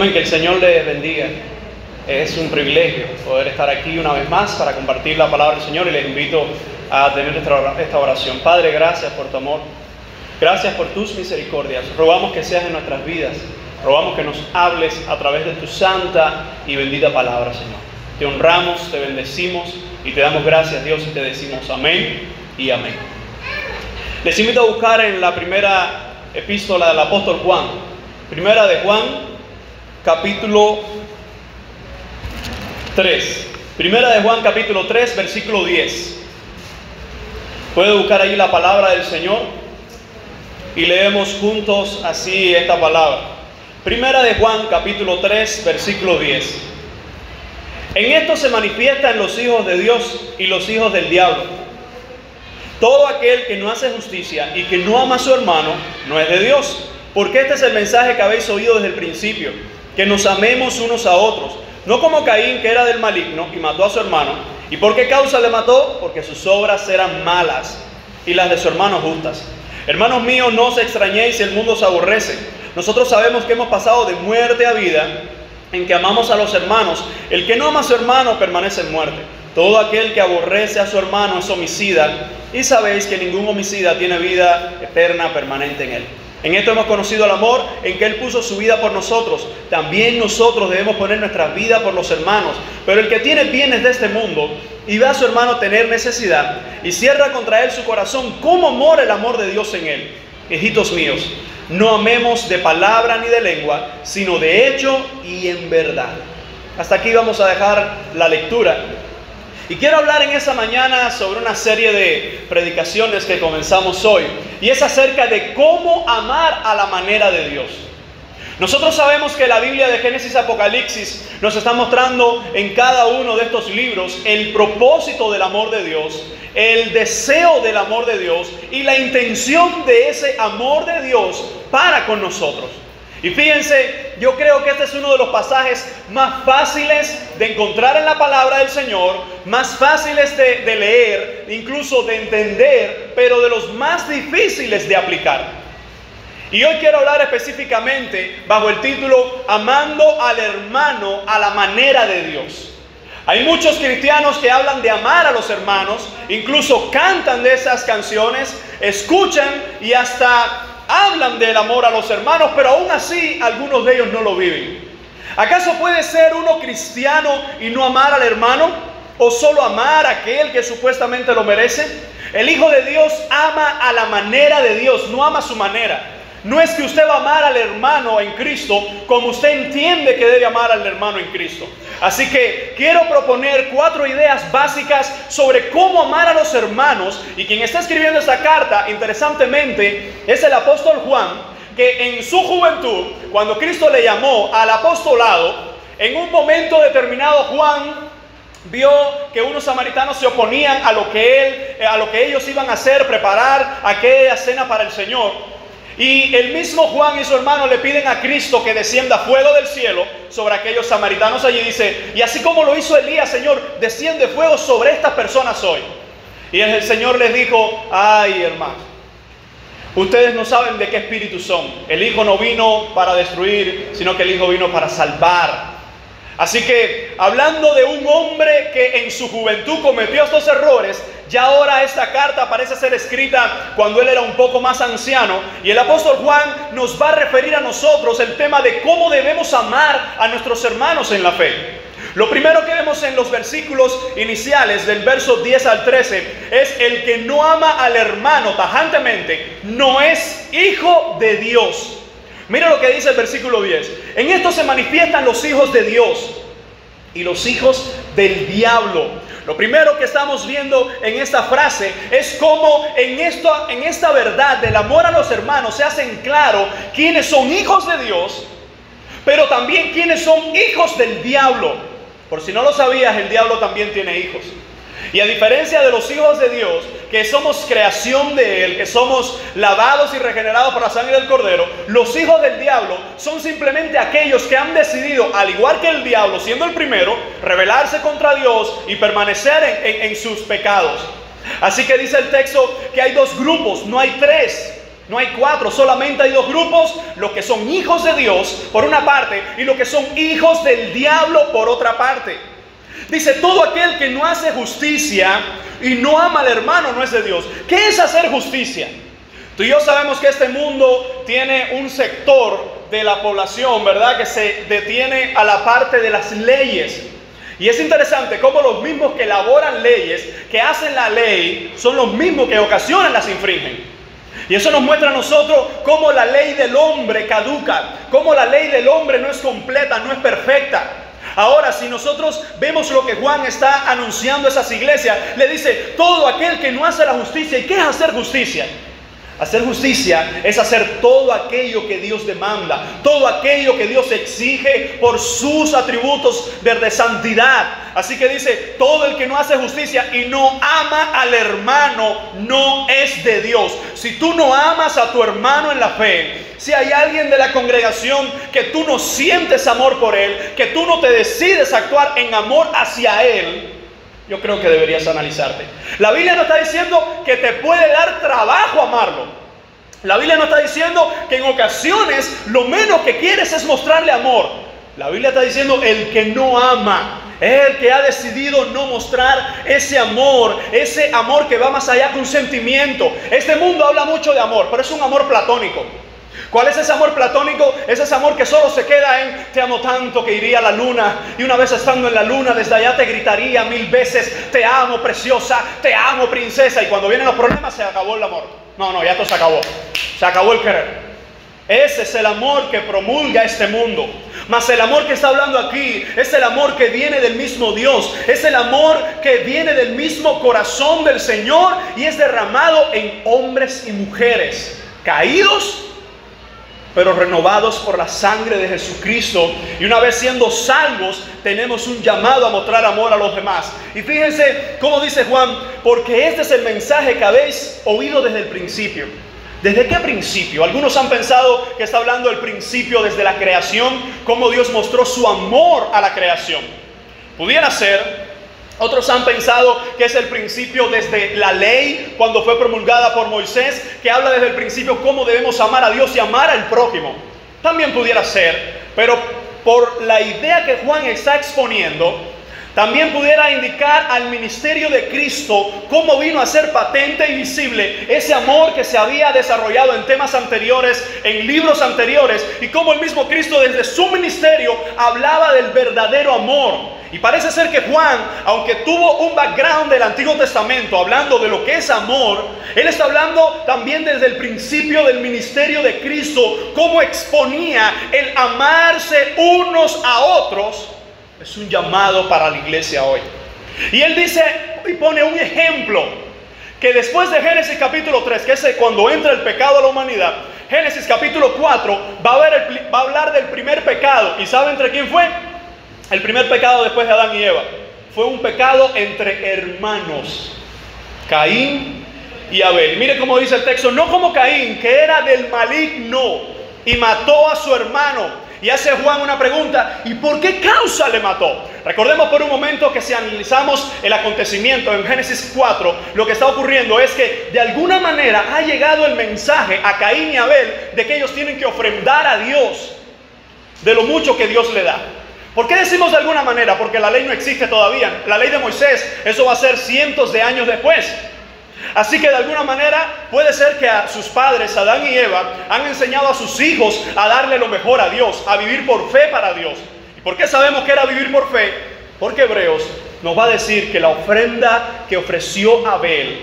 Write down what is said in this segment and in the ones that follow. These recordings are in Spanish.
Amén, que el Señor les bendiga. Es un privilegio poder estar aquí una vez más para compartir la palabra del Señor y les invito a tener esta oración. Padre, gracias por tu amor, gracias por tus misericordias. Rogamos que seas en nuestras vidas, rogamos que nos hables a través de tu santa y bendita palabra, Señor. Te honramos, te bendecimos y te damos gracias, Dios, y te decimos amén y amén. Les invito a buscar en la primera epístola del apóstol Juan, primera de Juan, capítulo 3. Primera de Juan, capítulo 3, versículo 10. Puede buscar ahí la palabra del Señor y leemos juntos así esta palabra. Primera de Juan, capítulo 3, versículo 10. En esto se manifiestan los hijos de Dios y los hijos del diablo. Todo aquel que no hace justicia y que no ama a su hermano no es de Dios, porque este es el mensaje que habéis oído desde el principio, que nos amemos unos a otros, no como Caín, que era del maligno y mató a su hermano. ¿Y por qué causa le mató? Porque sus obras eran malas y las de su hermano justas. Hermanos míos, no os extrañéis si el mundo os aborrece. Nosotros sabemos que hemos pasado de muerte a vida, en que amamos a los hermanos. El que no ama a su hermano permanece en muerte. Todo aquel que aborrece a su hermano es homicida, y sabéis que ningún homicida tiene vida eterna permanente en él. En esto hemos conocido el amor, en que Él puso su vida por nosotros. También nosotros debemos poner nuestra vida por los hermanos. Pero el que tiene bienes de este mundo y ve a su hermano tener necesidad y cierra contra él su corazón, ¿cómo mora el amor de Dios en él? Hijitos míos, no amemos de palabra ni de lengua, sino de hecho y en verdad. Hasta aquí vamos a dejar la lectura. Y quiero hablar en esa mañana sobre una serie de predicaciones que comenzamos hoy. Y es acerca de cómo amar a la manera de Dios. Nosotros sabemos que la Biblia de Génesis y Apocalipsis nos está mostrando en cada uno de estos libros el propósito del amor de Dios, el deseo del amor de Dios y la intención de ese amor de Dios para con nosotros. Y fíjense, yo creo que este es uno de los pasajes más fáciles de encontrar en la palabra del Señor, más fáciles de leer, incluso de entender, pero de los más difíciles de aplicar. Y hoy quiero hablar específicamente bajo el título Amando al hermano a la manera de Dios. Hay muchos cristianos que hablan de amar a los hermanos, incluso cantan de esas canciones, escuchan y hasta hablan del amor a los hermanos, pero aún así algunos de ellos no lo viven. ¿Acaso puede ser uno cristiano y no amar al hermano? ¿O solo amar a aquel que supuestamente lo merece? El Hijo de Dios ama a la manera de Dios, no ama a su manera. No es que usted va a amar al hermano en Cristo como usted entiende que debe amar al hermano en Cristo. Así que quiero proponer 4 ideas básicas sobre cómo amar a los hermanos. Y quien está escribiendo esta carta, interesantemente, es el apóstol Juan, que en su juventud, cuando Cristo le llamó al apostolado, en un momento determinado Juan vio que unos samaritanos se oponían a lo que ellos iban a hacer, preparar aquella cena para el Señor. Y el mismo Juan y su hermano le piden a Cristo que descienda fuego del cielo sobre aquellos samaritanos allí. Dice, y así como lo hizo Elías, Señor, desciende fuego sobre estas personas hoy. Y el Señor les dijo, ay hermanos, ustedes no saben de qué espíritu son. El Hijo no vino para destruir, sino que el Hijo vino para salvar. Así que, hablando de un hombre que en su juventud cometió estos errores, ya ahora esta carta parece ser escrita cuando él era un poco más anciano. Y el apóstol Juan nos va a referir a nosotros el tema de cómo debemos amar a nuestros hermanos en la fe. Lo primero que vemos en los versículos iniciales del verso 10 al 13 es el que no ama al hermano tajantemente, no es hijo de Dios. Mira lo que dice el versículo 10. En esto se manifiestan los hijos de Dios y los hijos del diablo. Lo primero que estamos viendo en esta frase es cómo en esta verdad del amor a los hermanos se hacen claro quiénes son hijos de Dios, pero también quiénes son hijos del diablo. Por si no lo sabías, el diablo también tiene hijos. Y a diferencia de los hijos de Dios, que somos creación de Él, que somos lavados y regenerados por la sangre del Cordero, los hijos del diablo son simplemente aquellos que han decidido, al igual que el diablo, siendo el primero, rebelarse contra Dios y permanecer en sus pecados. Así que dice el texto que hay 2 grupos, no hay 3. No hay cuatro, solamente hay dos grupos: los que son hijos de Dios por una parte y los que son hijos del diablo por otra parte. Dice: todo aquel que no hace justicia y no ama al hermano no es de Dios. ¿Qué es hacer justicia? Tú y yo sabemos que este mundo tiene un sector de la población, ¿verdad?, que se detiene a la parte de las leyes. Y es interesante cómo los mismos que elaboran leyes, que hacen la ley, son los mismos que en ocasiones las infringen. Y eso nos muestra a nosotros cómo la ley del hombre caduca, cómo la ley del hombre no es completa, no es perfecta. Ahora, si nosotros vemos lo que Juan está anunciando a esas iglesias, le dice: todo aquel que no hace la justicia. ¿Y qué es hacer justicia? Hacer justicia es hacer todo aquello que Dios demanda, todo aquello que Dios exige por sus atributos de santidad. Así que dice: todo el que no hace justicia y no ama al hermano no es de Dios. Si tú no amas a tu hermano en la fe, si hay alguien de la congregación que tú no sientes amor por él, que tú no te decides actuar en amor hacia él, yo creo que deberías analizarte. La Biblia no está diciendo que te puede dar trabajo amarlo. La Biblia no está diciendo que en ocasiones lo menos que quieres es mostrarle amor. La Biblia está diciendo: el que no ama, el que ha decidido no mostrar ese amor que va más allá que un sentimiento. Este mundo habla mucho de amor, pero es un amor platónico. ¿Cuál es ese amor platónico? Es ese amor que solo se queda en: te amo tanto que iría a la luna, y una vez estando en la luna desde allá te gritaría 1000 veces: te amo preciosa, te amo princesa. Y cuando vienen los problemas se acabó el amor. No, ya esto se acabó el querer. Ese es el amor que promulga este mundo. Mas el amor que está hablando aquí es el amor que viene del mismo Dios. Es el amor que viene del mismo corazón del Señor y es derramado en hombres y mujeres caídos, pero renovados por la sangre de Jesucristo. Y una vez siendo salvos, tenemos un llamado a mostrar amor a los demás. Y fíjense cómo dice Juan: porque este es el mensaje que habéis oído desde el principio. ¿Desde qué principio? Algunos han pensado que está hablando del principio desde la creación, cómo Dios mostró su amor a la creación. Pudiera ser. Otros han pensado que es el principio desde la ley, cuando fue promulgada por Moisés, que habla desde el principio cómo debemos amar a Dios y amar al prójimo. También pudiera ser, pero por la idea que Juan está exponiendo, también pudiera indicar al ministerio de Cristo, cómo vino a ser patente y visible ese amor que se había desarrollado en temas anteriores, en libros anteriores, y cómo el mismo Cristo desde su ministerio hablaba del verdadero amor. Y parece ser que Juan, aunque tuvo un background del Antiguo Testamento hablando de lo que es amor, él está hablando también desde el principio del ministerio de Cristo, cómo exponía el amarse unos a otros. Es un llamado para la iglesia hoy. Y él dice y pone un ejemplo, que después de Génesis capítulo 3, que es cuando entra el pecado a la humanidad, Génesis capítulo 4 va a hablar del primer pecado. ¿Y sabe entre quién fue? El primer pecado después de Adán y Eva fue un pecado entre hermanos, Caín y Abel. Mire cómo dice el texto: no como Caín, que era del maligno y mató a su hermano. Y hace Juan una pregunta: ¿y por qué causa le mató? Recordemos por un momento que si analizamos el acontecimiento en Génesis 4, lo que está ocurriendo es que de alguna manera ha llegado el mensaje a Caín y Abel de que ellos tienen que ofrendar a Dios de lo mucho que Dios le da. ¿Por qué decimos de alguna manera? Porque la ley no existe todavía. La ley de Moisés, eso va a ser cientos de años después. Así que de alguna manera puede ser que a sus padres, Adán y Eva, han enseñado a sus hijos a darle lo mejor a Dios, a vivir por fe para Dios. ¿Y por qué sabemos que era vivir por fe? Porque Hebreos nos va a decir que la ofrenda que ofreció Abel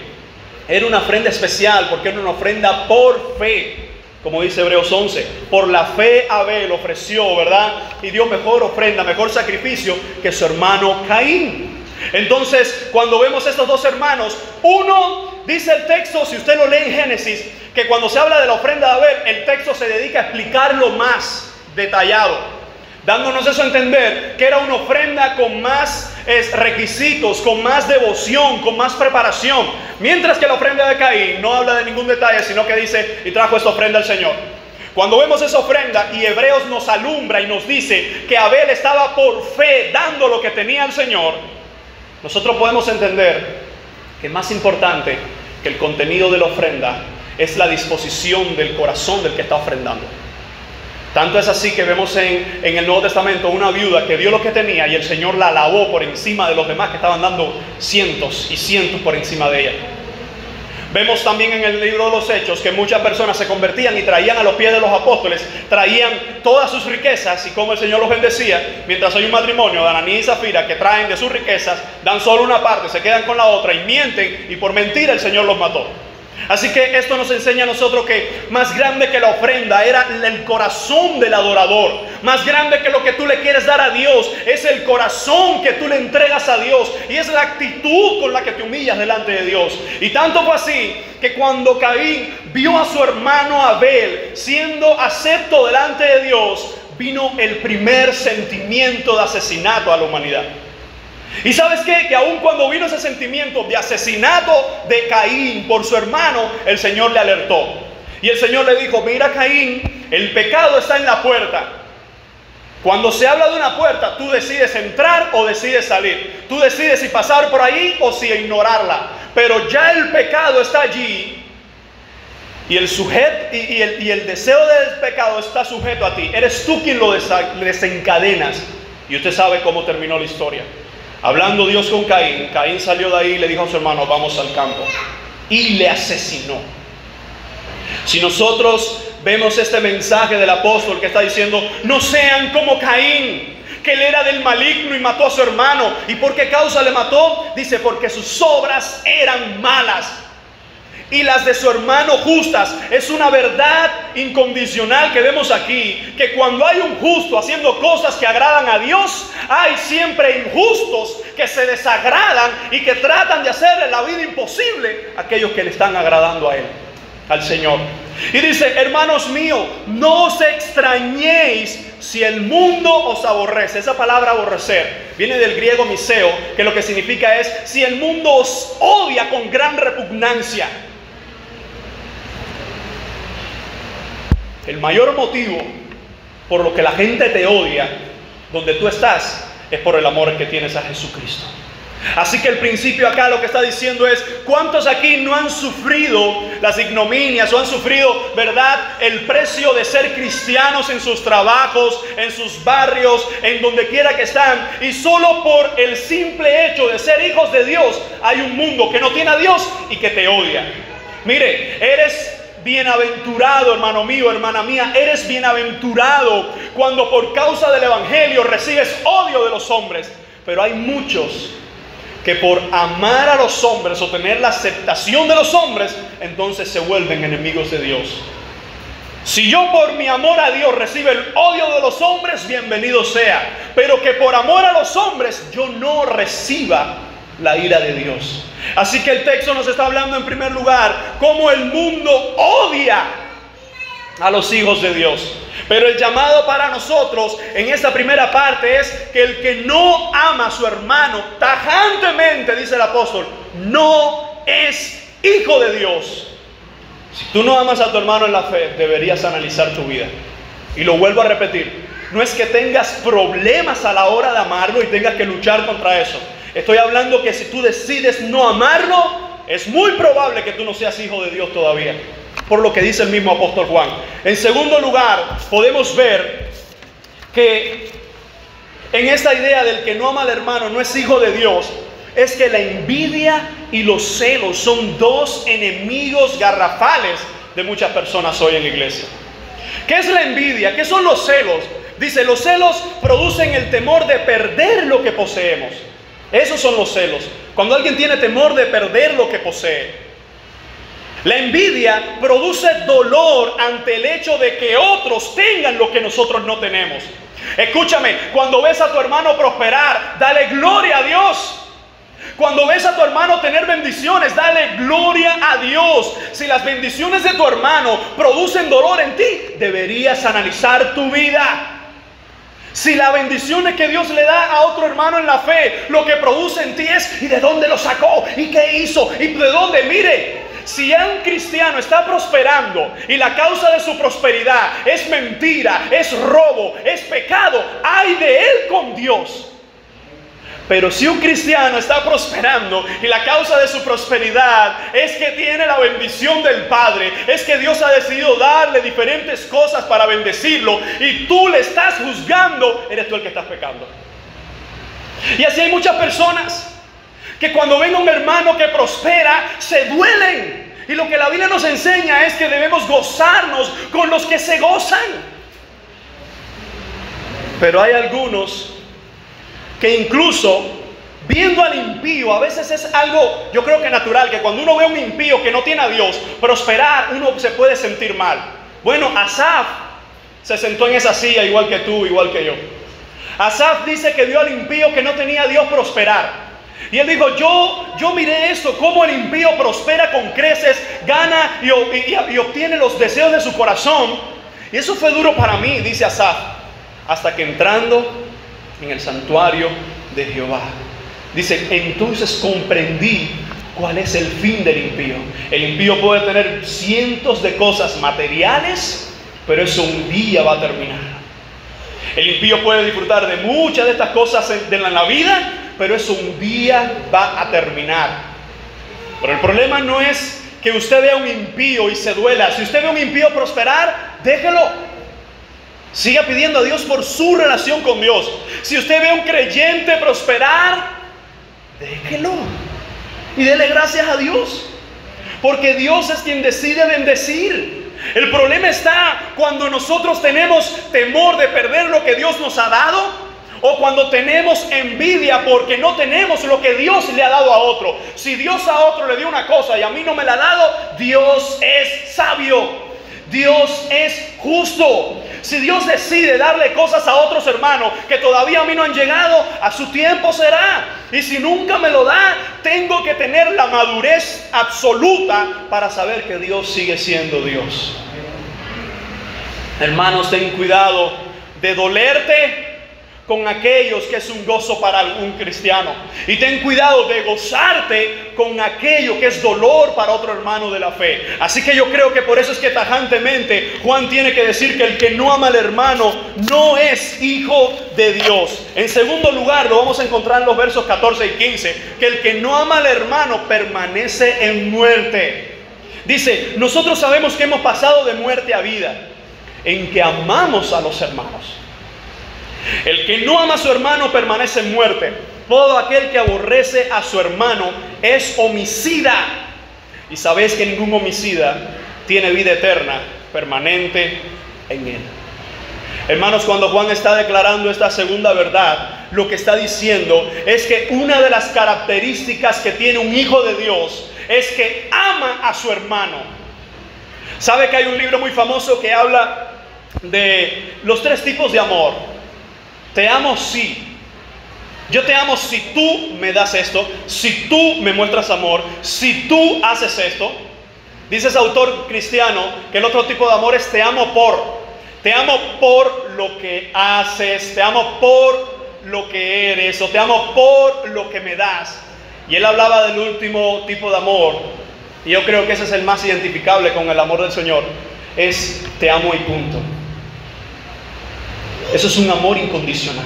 era una ofrenda especial, porque era una ofrenda por fe. Como dice Hebreos 11, por la fe Abel ofreció, ¿verdad? Y dio mejor ofrenda, mejor sacrificio que su hermano Caín. Entonces, cuando vemos estos dos hermanos, uno, dice el texto, si usted lo lee en Génesis, que cuando se habla de la ofrenda de Abel, el texto se dedica a explicarlo más detallado, dándonos eso a entender que era una ofrenda con más requisitos, con más devoción, con más preparación. Mientras que la ofrenda de Caín no habla de ningún detalle, sino que dice: y trajo esta ofrenda al Señor. Cuando vemos esa ofrenda y Hebreos nos alumbra y nos dice que Abel estaba por fe dando lo que tenía al Señor, nosotros podemos entender que más importante que el contenido de la ofrenda es la disposición del corazón del que está ofrendando. Tanto es así que vemos en el Nuevo Testamento una viuda que dio lo que tenía y el Señor la alabó por encima de los demás que estaban dando cientos y cientos por encima de ella. Vemos también en el libro de los Hechos que muchas personas se convertían y traían a los pies de los apóstoles, traían todas sus riquezas y como el Señor los bendecía, mientras hay un matrimonio de Ananías y Zafira que traen de sus riquezas, dan solo una parte, se quedan con la otra y mienten y por mentira el Señor los mató. Así que esto nos enseña a nosotros que más grande que la ofrenda era el corazón del adorador. Más grande que lo que tú le quieres dar a Dios es el corazón que tú le entregas a Dios. Y es la actitud con la que te humillas delante de Dios. Y tanto fue así que cuando Caín vio a su hermano Abel siendo acepto delante de Dios, vino el primer sentimiento de asesinato a la humanidad. Y ¿sabes qué? Que aun cuando vino ese sentimiento de asesinato de Caín por su hermano, el Señor le alertó. Y el Señor le dijo: mira, Caín, el pecado está en la puerta. Cuando se habla de una puerta, tú decides entrar o decides salir. Tú decides si pasar por ahí o si ignorarla. Pero ya el pecado está allí. Y el deseo del pecado está sujeto a ti. Eres tú quien lo desencadenas. Y usted sabe cómo terminó la historia. Hablando Dios con Caín, Caín salió de ahí y le dijo a su hermano: vamos al campo. Y le asesinó. Si nosotros vemos este mensaje del apóstol que está diciendo: no sean como Caín, que él era del maligno y mató a su hermano. ¿Y por qué causa le mató? Dice: porque sus obras eran malas y las de su hermano justas. Es una verdad incondicional que vemos aquí, que cuando hay un justo haciendo cosas que agradan a Dios, hay siempre injustos que se desagradan y que tratan de hacerle la vida imposible a aquellos que le están agradando a Él, al Señor. Y dice: hermanos míos, no os extrañéis si el mundo os aborrece. Esa palabra aborrecer viene del griego miseo, que lo que significa es: si el mundo os odia con gran repugnancia. El mayor motivo por lo que la gente te odia donde tú estás es por el amor que tienes a Jesucristo. Así que el principio acá lo que está diciendo es: ¿cuántos aquí no han sufrido las ignominias o han sufrido, verdad, el precio de ser cristianos en sus trabajos, en sus barrios, en donde quiera que están? Y solo por el simple hecho de ser hijos de Dios hay un mundo que no tiene a Dios y que te odia. Mire, eres bienaventurado, hermano mío, hermana mía, eres bienaventurado cuando por causa del evangelio recibes odio de los hombres. Pero hay muchos que por amar a los hombres o tener la aceptación de los hombres, entonces se vuelven enemigos de Dios. Si yo por mi amor a Dios recibo el odio de los hombres, bienvenido sea. Pero que por amor a los hombres yo no reciba la ira de Dios. Así que el texto nos está hablando en primer lugar cómo el mundo odia a los hijos de Dios. Pero el llamado para nosotros en esta primera parte es que el que no ama a su hermano tajantemente, dice el apóstol, no es hijo de Dios. Si tú no amas a tu hermano en la fe, deberías analizar tu vida. Y lo vuelvo a repetir, no es que tengas problemas a la hora de amarlo y tengas que luchar contra eso. Estoy hablando que si tú decides no amarlo, es muy probable que tú no seas hijo de Dios todavía, por lo que dice el mismo apóstol Juan. En segundo lugar, podemos ver que en esta idea del que no ama al hermano no es hijo de Dios, es que la envidia y los celos son dos enemigos garrafales de muchas personas hoy en la iglesia. ¿Qué es la envidia? ¿Qué son los celos? Dice: los celos producen el temor de perder lo que poseemos. Esos son los celos. Cuando alguien tiene temor de perder lo que posee. La envidia produce dolor ante el hecho de que otros tengan lo que nosotros no tenemos. Escúchame, cuando ves a tu hermano prosperar, dale gloria a Dios. Cuando ves a tu hermano tener bendiciones, dale gloria a Dios. Si las bendiciones de tu hermano producen dolor en ti, deberías analizar tu vida. Si la bendición que Dios le da a otro hermano en la fe, lo que produce en ti es: ¿y de dónde lo sacó? ¿Y qué hizo? ¿Y de dónde? Mire, si un cristiano está prosperando y la causa de su prosperidad es mentira, es robo, es pecado, ¡ay de él con Dios! Pero si un cristiano está prosperando y la causa de su prosperidad es que tiene la bendición del Padre, es que Dios ha decidido darle diferentes cosas para bendecirlo y tú le estás juzgando, eres tú el que estás pecando. Y así hay muchas personas que cuando ven a un hermano que prospera, se duelen. Y lo que la Biblia nos enseña es que debemos gozarnos con los que se gozan. Pero hay algunos que incluso viendo al impío, a veces es algo, yo creo que natural, que cuando uno ve a un impío que no tiene a Dios prosperar, uno se puede sentir mal. Bueno, Asaf se sentó en esa silla igual que tú, igual que yo. Asaf dice que vio al impío que no tenía a Dios prosperar. Y él dijo, yo miré esto, cómo el impío prospera con creces, gana y obtiene los deseos de su corazón. Y eso fue duro para mí, dice Asaf, hasta que entrando en el santuario de Jehová, dice, entonces comprendí cuál es el fin del impío. El impío puede tener cientos de cosas materiales, pero eso un día va a terminar. El impío puede disfrutar de muchas de estas cosas de la vida, pero eso un día va a terminar. Pero el problema no es que usted vea un impío y se duela. Si usted ve un impío prosperar, déjelo. Siga pidiendo a Dios por su relación con Dios. Si usted ve a un creyente prosperar, déjelo y dele gracias a Dios, porque Dios es quien decide bendecir. El problema está cuando nosotros tenemos temor de perder lo que Dios nos ha dado, o cuando tenemos envidia porque no tenemos lo que Dios le ha dado a otro. Si Dios a otro le dio una cosa y a mí no me la ha dado, Dios es sabio, Dios es justo. Si Dios decide darle cosas a otros hermanos que todavía a mí no han llegado, a su tiempo será. Y si nunca me lo da, tengo que tener la madurez absoluta para saber que Dios sigue siendo Dios. Hermanos, ten cuidado de dolerte con aquellos que es un gozo para algún cristiano. Y ten cuidado de gozarte con aquello que es dolor para otro hermano de la fe. Así que yo creo que por eso es que tajantemente Juan tiene que decir que el que no ama al hermano no es hijo de Dios. En segundo lugar, lo vamos a encontrar en los versos 14 y 15, que el que no ama al hermano permanece en muerte. Dice, nosotros sabemos que hemos pasado de muerte a vida, en que amamos a los hermanos. El que no ama a su hermano permanece en muerte. Todo aquel que aborrece a su hermano es homicida. Y sabéis que ningún homicida tiene vida eterna permanente en él. Hermanos, cuando Juan está declarando esta segunda verdad, lo que está diciendo es que una de las características que tiene un hijo de Dios es que ama a su hermano. ¿Sabe que hay un libro muy famoso que habla de los 3 tipos de amor? Te amo si. Yo te amo si tú me das esto, si tú me muestras amor, si tú haces esto. Dice ese autor cristiano que el otro tipo de amor es te amo por. Te amo por lo que haces, te amo por lo que eres, o te amo por lo que me das. Y él hablaba del último tipo de amor, y yo creo que ese es el más identificable con el amor del Señor. Es te amo y punto. Eso es un amor incondicional.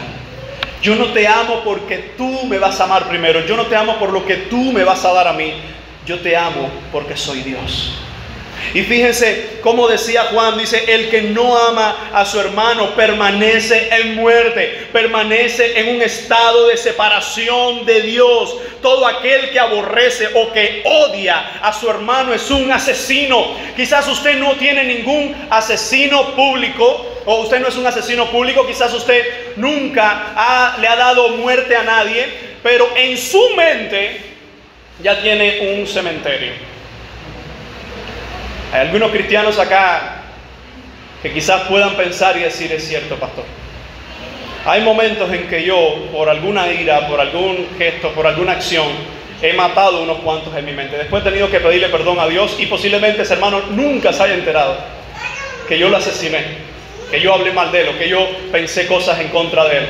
Yo no te amo porque tú me vas a amar primero. Yo no te amo por lo que tú me vas a dar a mí. Yo te amo porque soy Dios. Y fíjense cómo decía Juan, dice, el que no ama a su hermano permanece en muerte, permanece en un estado de separación de Dios. Todo aquel que aborrece o que odia a su hermano es un asesino. Quizás usted no tiene ningún asesino público, o usted no es un asesino público, quizás usted nunca le ha dado muerte a nadie, pero en su mente ya tiene un cementerio. Hay algunos cristianos acá que quizás puedan pensar y decir, es cierto, pastor. Hay momentos en que yo, por alguna ira, por algún gesto, por alguna acción, he matado unos cuantos en mi mente. Después he tenido que pedirle perdón a Dios y posiblemente ese hermano nunca se haya enterado que yo lo asesiné, que yo hablé mal de él, o que yo pensé cosas en contra de él.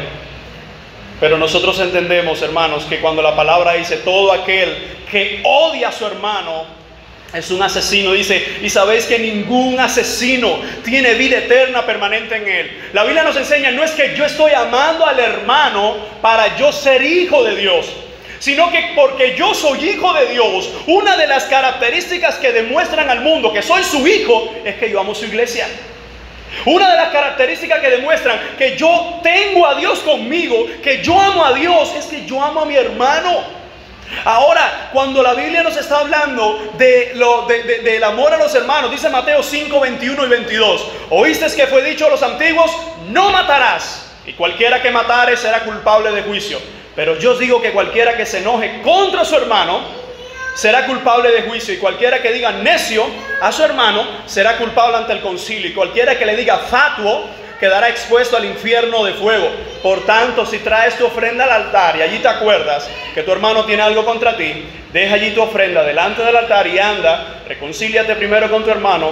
Pero nosotros entendemos, hermanos, que cuando la palabra dice todo aquel que odia a su hermano es un asesino. Dice, y sabéis que ningún asesino tiene vida eterna permanente en él. La Biblia nos enseña, no es que yo estoy amando al hermano para yo ser hijo de Dios, sino que porque yo soy hijo de Dios, una de las características que demuestran al mundo que soy su hijo es que yo amo su iglesia. Una de las características que demuestran que yo tengo a Dios conmigo, que yo amo a Dios, es que yo amo a mi hermano. Ahora, cuando la Biblia nos está hablando del amor a los hermanos, dice Mateo 5, 21 y 22. Oísteis que fue dicho a los antiguos, no matarás, y cualquiera que matare será culpable de juicio. Pero yo os digo que cualquiera que se enoje contra su hermano será culpable de juicio, y cualquiera que diga necio a su hermano será culpable ante el concilio, y cualquiera que le diga fatuo quedará expuesto al infierno de fuego. Por tanto, si traes tu ofrenda al altar y allí te acuerdas que tu hermano tiene algo contra ti, deja allí tu ofrenda delante del altar y anda, reconcíliate primero con tu hermano,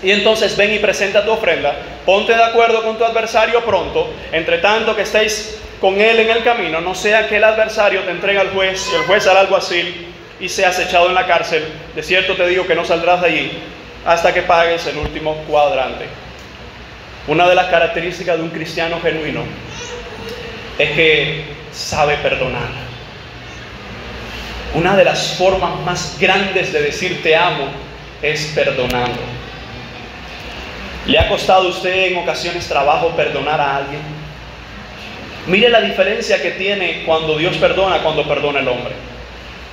y entonces ven y presenta tu ofrenda. Ponte de acuerdo con tu adversario pronto, entre tanto que estéis con él en el camino, no sea que el adversario te entregue al juez y el juez al alguacil y seas echado en la cárcel. De cierto te digo que no saldrás de allí hasta que pagues el último cuadrante. Una de las características de un cristiano genuino es que sabe perdonar. Una de las formas más grandes de decir te amo es perdonando. ¿Le ha costado a usted en ocasiones trabajo perdonar a alguien? Mire la diferencia que tiene cuando Dios perdona, cuando perdona el hombre.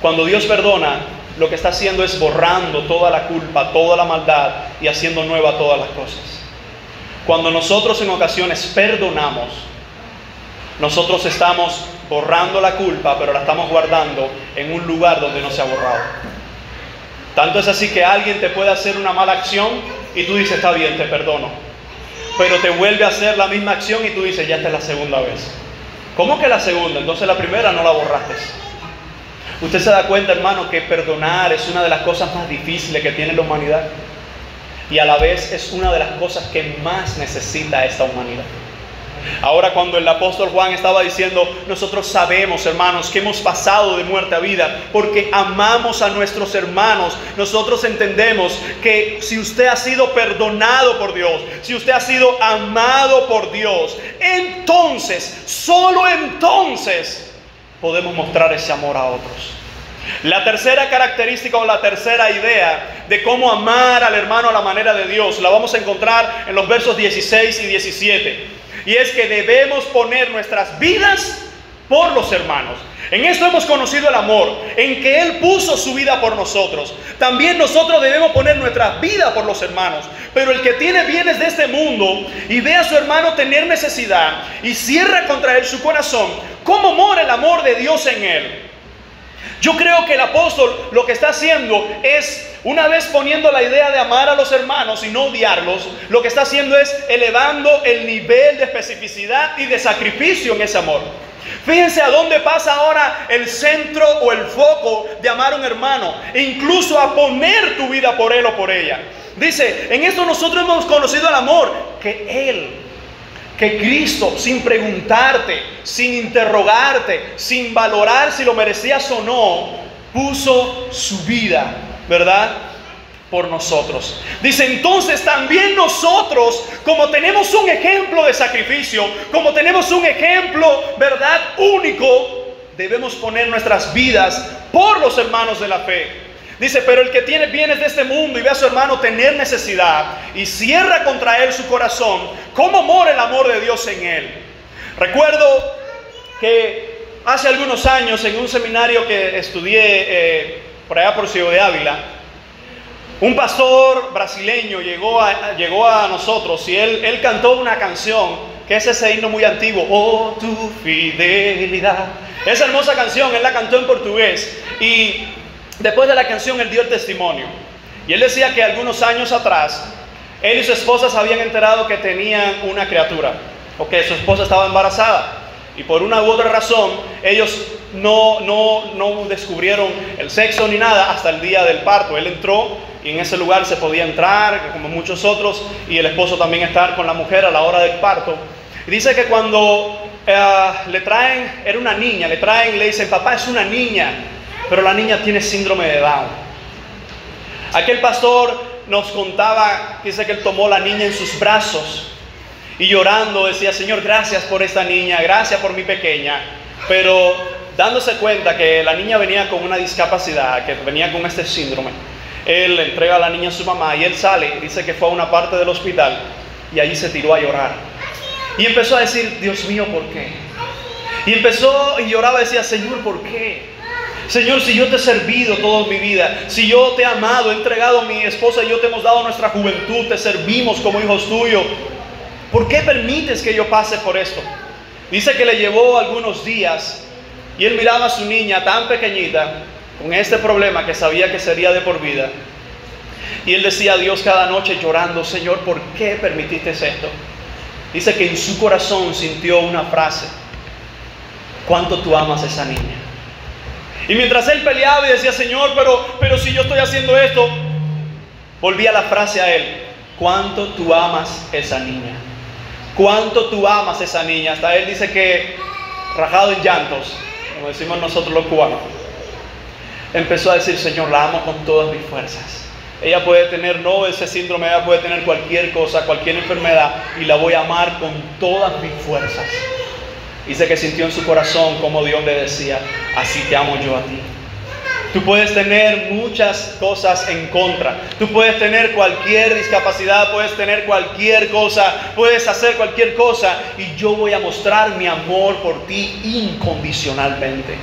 Cuando Dios perdona, lo que está haciendo es borrando toda la culpa, toda la maldad y haciendo nueva todas las cosas. Cuando nosotros en ocasiones perdonamos, nosotros estamos borrando la culpa, pero la estamos guardando en un lugar donde no se ha borrado. Tanto es así que alguien te puede hacer una mala acción y tú dices, está bien, te perdono. Pero te vuelve a hacer la misma acción y tú dices, ya esta es la segunda vez. ¿Cómo que la segunda? Entonces la primera no la borraste. Usted se da cuenta, hermano, que perdonar es una de las cosas más difíciles que tiene la humanidad. Y a la vez es una de las cosas que más necesita esta humanidad. Ahora, cuando el apóstol Juan estaba diciendo, nosotros sabemos, hermanos, que hemos pasado de muerte a vida porque amamos a nuestros hermanos. Nosotros entendemos que si usted ha sido perdonado por Dios, si usted ha sido amado por Dios, entonces, solo entonces, podemos mostrar ese amor a otros. La tercera característica o la tercera idea de cómo amar al hermano a la manera de Dios la vamos a encontrar en los versos 16 y 17. Y es que debemos poner nuestras vidas por los hermanos. En esto hemos conocido el amor, en que Él puso su vida por nosotros. También nosotros debemos poner nuestra vida por los hermanos. Pero el que tiene bienes de este mundo y ve a su hermano tener necesidad y cierra contra él su corazón, ¿cómo mora el amor de Dios en él? Yo creo que el apóstol lo que está haciendo es, una vez poniendo la idea de amar a los hermanos y no odiarlos, lo que está haciendo es elevando el nivel de especificidad y de sacrificio en ese amor. Fíjense a dónde pasa ahora el centro o el foco de amar a un hermano, e incluso a poner tu vida por él o por ella. Dice, en esto nosotros hemos conocido el amor, que Cristo, sin preguntarte, sin interrogarte, sin valorar si lo merecías o no, puso su vida, ¿verdad?, por nosotros. Dice, entonces también nosotros, como tenemos un ejemplo de sacrificio, como tenemos un ejemplo, ¿verdad?, único, debemos poner nuestras vidas por los hermanos de la fe. Dice, pero el que tiene bienes de este mundo y ve a su hermano tener necesidad y cierra contra él su corazón, ¿cómo mora el amor de Dios en él? Recuerdo que hace algunos años en un seminario que estudié por allá por Ciudad de Ávila, un pastor brasileño llegó a nosotros y él cantó una canción que es ese himno muy antiguo, oh tu fidelidad. Esa hermosa canción él la cantó en portugués y después de la canción él dio el testimonio. Y él decía que algunos años atrás él y su esposa se habían enterado que tenían una criatura, o que su esposa estaba embarazada. Y por una u otra razón ellos no descubrieron el sexo ni nada hasta el día del parto. Él entró y en ese lugar se podía entrar como muchos otros, y el esposo también estar con la mujer a la hora del parto. Y dice que cuando le traen, era una niña, le dicen, papá, es una niña, pero la niña tiene síndrome de Down. Aquel pastor nos contaba, dice que él tomó a la niña en sus brazos y llorando decía: Señor, gracias por esta niña, gracias por mi pequeña. Pero dándose cuenta que la niña venía con una discapacidad, que venía con este síndrome, él le entrega a la niña a su mamá y él sale, dice que fue a una parte del hospital y allí se tiró a llorar. Y empezó a decir: Dios mío, ¿por qué? Y empezó y lloraba y decía: Señor, ¿por qué? Señor, si yo te he servido toda mi vida, si yo te he amado, he entregado a mi esposa y yo te hemos dado nuestra juventud, te servimos como hijos tuyos, ¿por qué permites que yo pase por esto? Dice que le llevó algunos días y él miraba a su niña tan pequeñita con este problema que sabía que sería de por vida. Y él decía a Dios cada noche llorando: Señor, ¿por qué permitiste esto? Dice que en su corazón sintió una frase: ¿cuánto tú amas a esa niña? Y mientras él peleaba y decía: Señor, pero si yo estoy haciendo esto, volvía la frase a él: ¿cuánto tú amas a esa niña? ¿Cuánto tú amas a esa niña? Hasta él dice que, rajado en llantos, como decimos nosotros los cubanos, empezó a decir: Señor, la amo con todas mis fuerzas. Ella puede tener no ese síndrome, ella puede tener cualquier cosa, cualquier enfermedad, y la voy a amar con todas mis fuerzas. Dice que sintió en su corazón como Dios le decía: así te amo yo a ti. Tú puedes tener muchas cosas en contra, tú puedes tener cualquier discapacidad, puedes tener cualquier cosa, puedes hacer cualquier cosa, y yo voy a mostrar mi amor por ti incondicionalmente.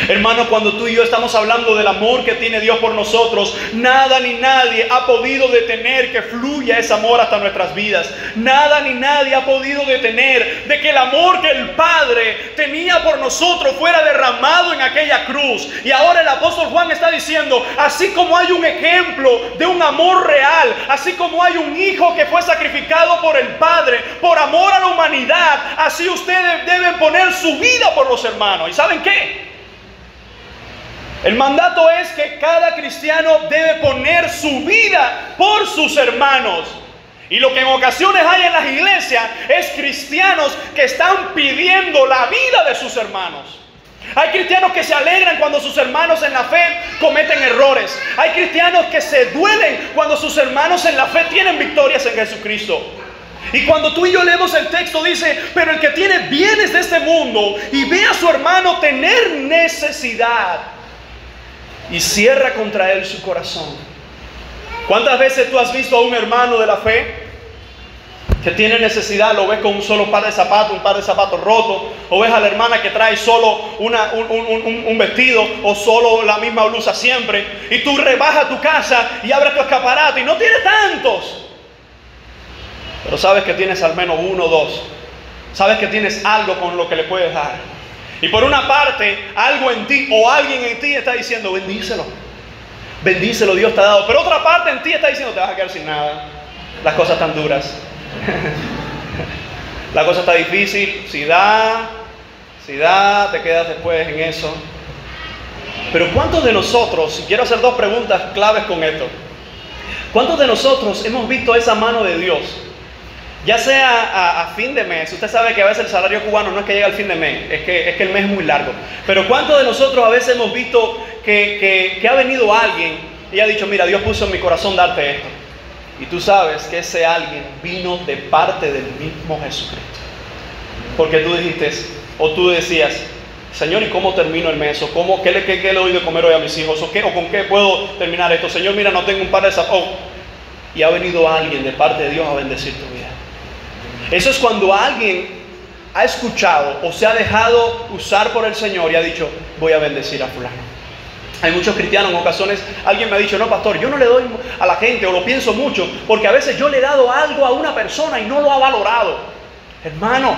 Hermano, cuando tú y yo estamos hablando del amor que tiene Dios por nosotros, nada ni nadie ha podido detener que fluya ese amor hasta nuestras vidas. Nada ni nadie ha podido detener de que el amor que el Padre tenía por nosotros fuera derramado en aquella cruz. Y ahora el apóstol Juan está diciendo: así como hay un ejemplo de un amor real, así como hay un hijo que fue sacrificado por el Padre por amor a la humanidad, así ustedes deben poner su vida por los hermanos. ¿Y saben qué? El mandato es que cada cristiano debe poner su vida por sus hermanos. Y lo que en ocasiones hay en las iglesias es cristianos que están pidiendo la vida de sus hermanos. Hay cristianos que se alegran cuando sus hermanos en la fe cometen errores. Hay cristianos que se duelen cuando sus hermanos en la fe tienen victorias en Jesucristo. Y cuando tú y yo leemos el texto dice: pero el que tiene bienes de este mundo y ve a su hermano tener necesidad y cierra contra él su corazón. ¿Cuántas veces tú has visto a un hermano de la fe que tiene necesidad, lo ves con un solo par de zapatos rotos, o ves a la hermana que trae solo un vestido o solo la misma blusa siempre, y tú rebajas tu casa y abres tu escaparate y no tienes tantos, pero sabes que tienes al menos uno o dos, sabes que tienes algo con lo que le puedes dar? Y por una parte, algo en ti o alguien en ti está diciendo: bendícelo, bendícelo, Dios te ha dado. Pero otra parte en ti está diciendo: te vas a quedar sin nada, las cosas están duras, la cosa está difícil, si da, te quedas después en eso. Pero ¿cuántos de nosotros, y quiero hacer dos preguntas claves con esto, cuántos de nosotros hemos visto esa mano de Dios? Ya sea a fin de mes, usted sabe que a veces el salario cubano no es que llega al fin de mes, es que el mes es muy largo. Pero ¿cuántos de nosotros a veces hemos visto que ha venido alguien y ha dicho: mira, Dios puso en mi corazón darte esto? Y tú sabes que ese alguien vino de parte del mismo Jesucristo. Porque tú dijiste, o tú decías: Señor, ¿y cómo termino el mes? ¿O qué le doy de comer hoy a mis hijos? ¿O con qué puedo terminar esto? Señor, mira, no tengo un par de zapatos. Y ha venido alguien de parte de Dios a bendecir tu vida. Eso es cuando alguien ha escuchado o se ha dejado usar por el Señor y ha dicho: voy a bendecir a fulano. Hay muchos cristianos, en ocasiones alguien me ha dicho: no, pastor, yo no le doy a la gente, o lo pienso mucho, porque a veces yo le he dado algo a una persona y no lo ha valorado. Hermano,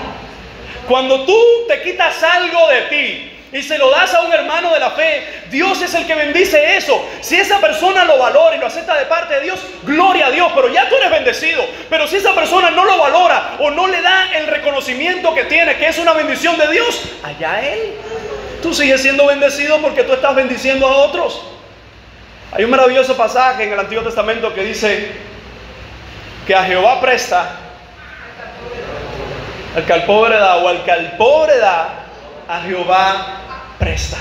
cuando tú te quitas algo de ti y se lo das a un hermano de la fe, Dios es el que bendice eso. Si esa persona lo valora y lo acepta de parte de Dios, gloria a Dios, pero ya tú eres bendecido. Pero si esa persona no lo valora o no le da el reconocimiento que tiene, que es una bendición de Dios, allá él. Tú sigues siendo bendecido porque tú estás bendiciendo a otros. Hay un maravilloso pasaje en el Antiguo Testamento que dice que a Jehová presta al que al pobre da, o al que al pobre da, a Jehová presta.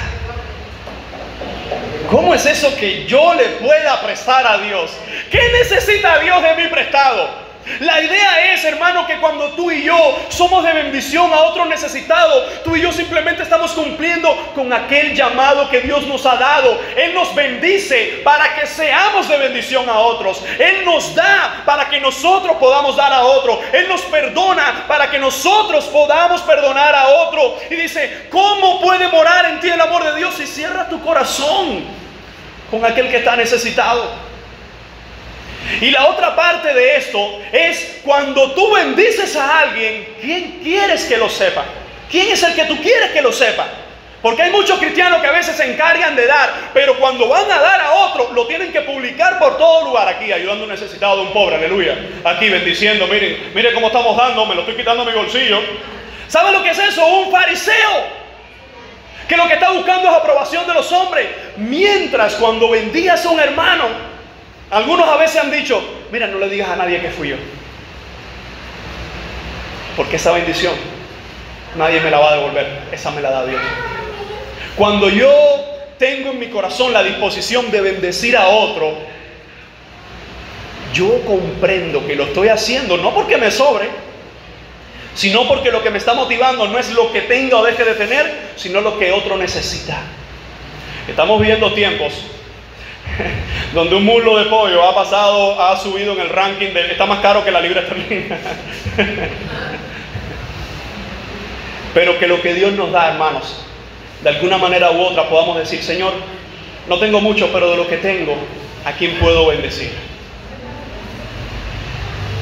¿Cómo es eso que yo le pueda prestar a Dios? ¿Qué necesita Dios de mí prestado? La idea es, hermano, que cuando tú y yo somos de bendición a otro necesitado, tú y yo simplemente estamos cumpliendo con aquel llamado que Dios nos ha dado. Él nos bendice para que seamos de bendición a otros. Él nos da para que nosotros podamos dar a otro. Él nos perdona para que nosotros podamos perdonar a otro. Y dice, ¿cómo puede morar en ti el amor de Dios si cierras tu corazón con aquel que está necesitado? Y la otra parte de esto es cuando tú bendices a alguien, ¿quién quieres que lo sepa? ¿Quién es el que tú quieres que lo sepa? Porque hay muchos cristianos que a veces se encargan de dar, pero cuando van a dar a otro, lo tienen que publicar por todo lugar. Aquí ayudando a un necesitado de un pobre, aleluya. Aquí bendiciendo, miren cómo estamos dando, me lo estoy quitando de mi bolsillo. ¿Saben lo que es eso? Un fariseo que lo que está buscando es aprobación de los hombres. Mientras cuando bendigas a un hermano, algunos a veces han dicho, mira, no le digas a nadie que fui yo, porque esa bendición nadie me la va a devolver, esa me la da Dios. Cuando yo tengo en mi corazón la disposición de bendecir a otro, yo comprendo que lo estoy haciendo no porque me sobre, sino porque lo que me está motivando no es lo que tenga o deje de tener, sino lo que otro necesita. Estamos viviendo tiempos donde un muslo de pollo ha subido en el ranking está más caro que la libra esterlina. Pero que lo que Dios nos da, hermanos, de alguna manera u otra podamos decir, Señor, no tengo mucho, pero de lo que tengo, ¿a quién puedo bendecir?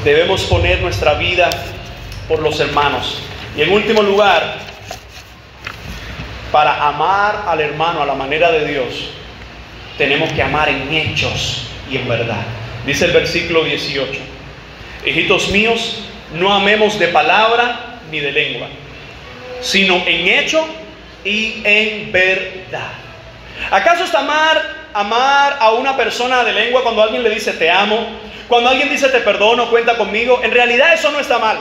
Debemos poner nuestra vida por los hermanos. Y en último lugar, para amar al hermano a la manera de Dios, tenemos que amar en hechos y en verdad. Dice el versículo 18: hijitos míos, no amemos de palabra ni de lengua, sino en hecho y en verdad. ¿Acaso está amar a una persona de lengua cuando alguien le dice te amo? Cuando alguien dice te perdono, cuenta conmigo. En realidad eso no está mal.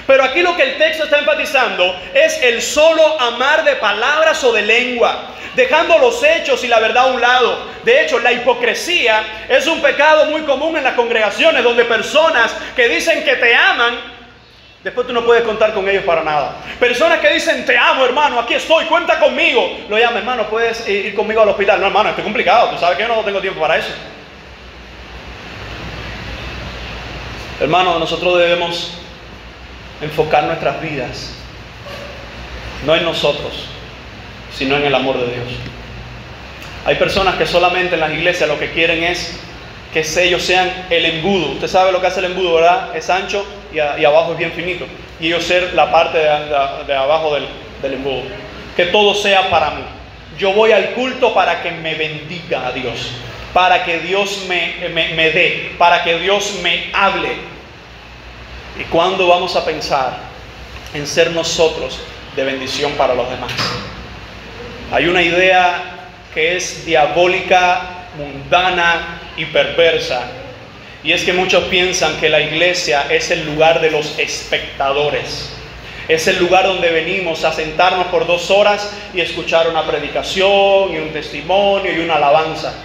Pero aquí lo que el texto está enfatizando es el solo amar de palabras o de lengua, dejando los hechos y la verdad a un lado. De hecho, la hipocresía es un pecado muy común en las congregaciones, donde personas que dicen que te aman, después tú no puedes contar con ellos para nada. Personas que dicen te amo, hermano, aquí estoy, cuenta conmigo. Lo llama, hermano, puedes ir conmigo al hospital. No, hermano, esto es complicado, tú sabes que yo no tengo tiempo para eso. Hermano, nosotros debemos enfocar nuestras vidas no en nosotros, sino en el amor de Dios. Hay personas que solamente en las iglesias lo que quieren es que ellos sean el embudo. Usted sabe lo que hace el embudo, ¿verdad? Es ancho y abajo es bien finito. Y ellos ser la parte de abajo del embudo. Que todo sea para mí. Yo voy al culto para que me bendiga a Dios, para que Dios me dé, para que Dios me hable. ¿Y cuándo vamos a pensar en ser nosotros de bendición para los demás? Hay una idea que es diabólica, mundana y perversa. Y es que muchos piensan que la iglesia es el lugar de los espectadores. Es el lugar donde venimos a sentarnos por 2 horas y escuchar una predicación y un testimonio y una alabanza.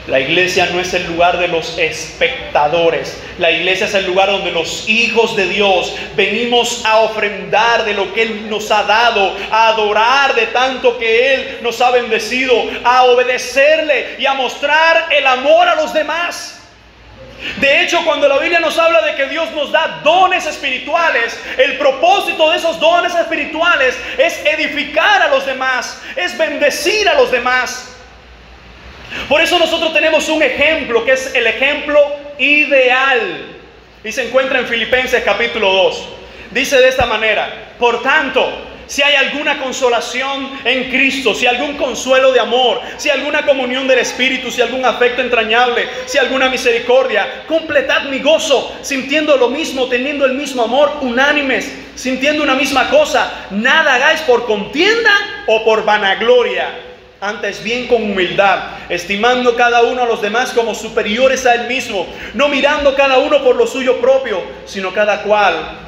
La iglesia no es el lugar de los espectadores. La iglesia es el lugar donde los hijos de Dios venimos a ofrendar de lo que Él nos ha dado, a adorar de tanto que Él nos ha bendecido, a obedecerle y a mostrar el amor a los demás. De hecho, cuando la Biblia nos habla de que Dios nos da dones espirituales, el propósito de esos dones espirituales es edificar a los demás, es bendecir a los demás. Por eso nosotros tenemos un ejemplo que es el ejemplo ideal, y se encuentra en Filipenses capítulo 2. Dice de esta manera: por tanto, si hay alguna consolación en Cristo, si algún consuelo de amor, si alguna comunión del Espíritu, si algún afecto entrañable, si alguna misericordia, completad mi gozo, sintiendo lo mismo, teniendo el mismo amor, unánimes, sintiendo una misma cosa. Nada hagáis por contienda o por vanagloria, antes bien con humildad, estimando cada uno a los demás como superiores a él mismo, no mirando cada uno por lo suyo propio, sino cada cual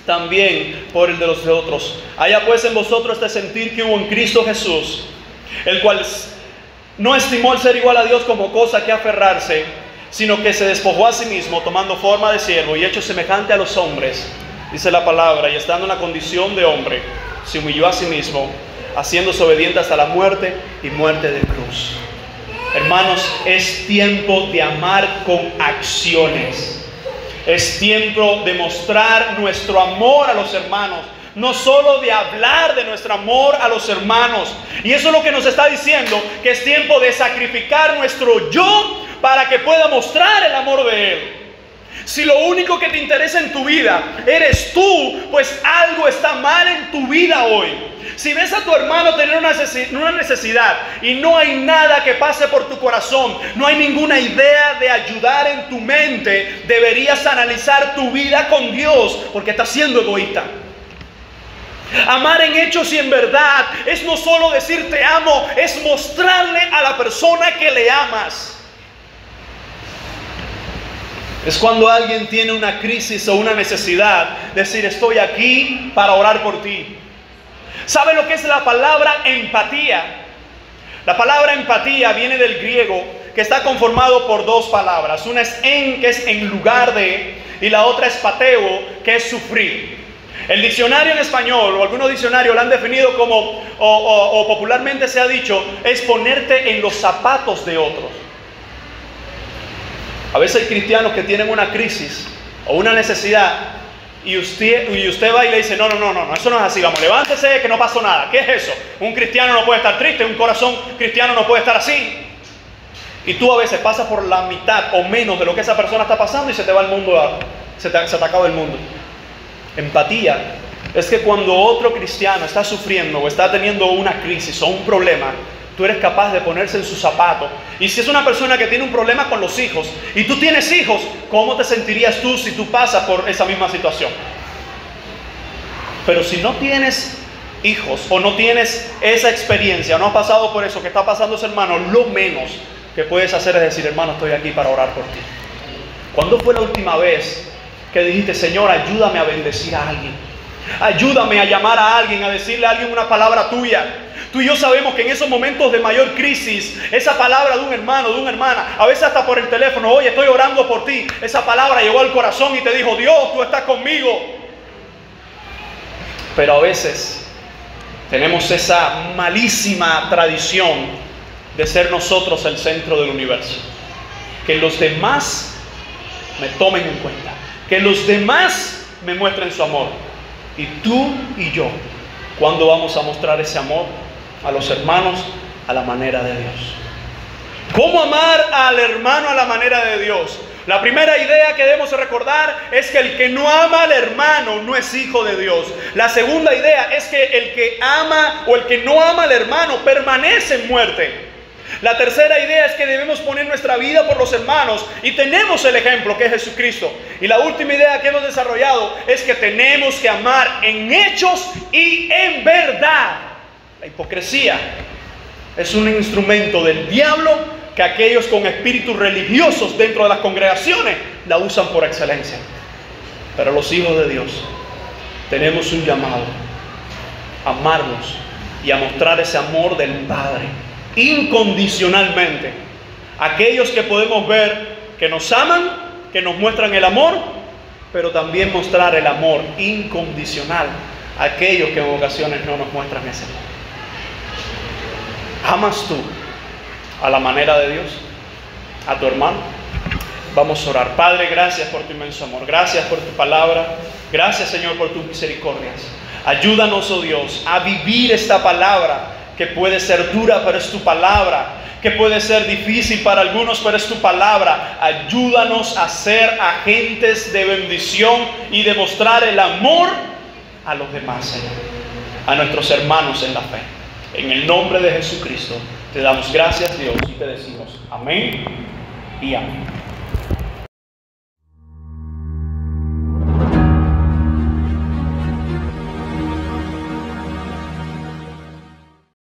también por el de los otros. Haya pues en vosotros este sentir que hubo en Cristo Jesús, el cual no estimó el ser igual a Dios como cosa que aferrarse, sino que se despojó a sí mismo, tomando forma de siervo y hecho semejante a los hombres, dice la palabra, y estando en la condición de hombre, se humilló a sí mismo, haciéndose obediente hasta la muerte y muerte de cruz. Hermanos, es tiempo de amar con acciones. Es tiempo de mostrar nuestro amor a los hermanos. No solo de hablar de nuestro amor a los hermanos. Y eso es lo que nos está diciendo, que es tiempo de sacrificar nuestro yo para que pueda mostrar el amor de Él. Si lo único que te interesa en tu vida eres tú, pues algo está mal en tu vida hoy. Si ves a tu hermano tener una necesidad y no hay nada que pase por tu corazón, no hay ninguna idea de ayudar en tu mente, deberías analizar tu vida con Dios, porque estás siendo egoísta. Amar en hechos y en verdad es no solo decir te amo, es mostrarle a la persona que le amas. Es cuando alguien tiene una crisis o una necesidad, decir estoy aquí para orar por ti. ¿Sabe lo que es la palabra empatía? La palabra empatía viene del griego, que está conformado por dos palabras. Una es en, que es en lugar de, y la otra es pateo, que es sufrir. El diccionario en español, o algunos diccionarios lo han definido como, o popularmente se ha dicho, es ponerte en los zapatos de otros. A veces hay cristianos que tienen una crisis o una necesidad y usted va y le dice, no, eso no es así, vamos, levántese que no pasó nada. ¿Qué es eso? Un cristiano no puede estar triste, un corazón cristiano no puede estar así. Y tú a veces pasas por la mitad o menos de lo que esa persona está pasando y se te va el mundo, se te acaba el mundo. Empatía es que cuando otro cristiano está sufriendo o está teniendo una crisis o un problema, tú eres capaz de ponerse en sus zapatos. Y si es una persona que tiene un problema con los hijos y tú tienes hijos, ¿cómo te sentirías tú si tú pasas por esa misma situación? Pero si no tienes hijos o no tienes esa experiencia, no has pasado por eso que está pasando ese hermano, lo menos que puedes hacer es decir, hermano, estoy aquí para orar por ti. ¿Cuándo fue la última vez que dijiste, Señor, ayúdame a bendecir a alguien? Ayúdame a llamar a alguien, a decirle a alguien una palabra tuya. Tú y yo sabemos que en esos momentos de mayor crisis, esa palabra de un hermano, de una hermana, a veces hasta por el teléfono, oye, estoy orando por ti. Esa palabra llegó al corazón y te dijo, Dios, tú estás conmigo. Pero a veces tenemos esa malísima tradición de ser nosotros el centro del universo. Que los demás me tomen en cuenta. Que los demás me muestren su amor. Y tú y yo, ¿cuándo vamos a mostrar ese amor a los hermanos a la manera de Dios? ¿Cómo amar al hermano a la manera de Dios? La primera idea que debemos recordar es que el que no ama al hermano no es hijo de Dios. La segunda idea es que el que ama o el que no ama al hermano permanece en muerte. La tercera idea es que debemos poner nuestra vida por los hermanos y tenemos el ejemplo que es Jesucristo. Y la última idea que hemos desarrollado es que tenemos que amar en hechos y en verdad. La hipocresía es un instrumento del diablo que aquellos con espíritus religiosos dentro de las congregaciones la usan por excelencia. Pero los hijos de Dios tenemos un llamado a amarnos y a mostrar ese amor del Padre incondicionalmente. Aquellos que podemos ver que nos aman, que nos muestran el amor, pero también mostrar el amor incondicional a aquellos que en ocasiones no nos muestran ese amor. ¿Amas tú a la manera de Dios a tu hermano? Vamos a orar. Padre, gracias por tu inmenso amor, gracias por tu palabra, gracias Señor por tus misericordias. Ayúdanos, oh Dios, a vivir esta palabra que puede ser dura, pero es tu palabra, que puede ser difícil para algunos, pero es tu palabra. Ayúdanos a ser agentes de bendición y de mostrar el amor a los demás, Señor, a nuestros hermanos en la fe. En el nombre de Jesucristo te damos gracias, Dios, y te decimos amén y amén.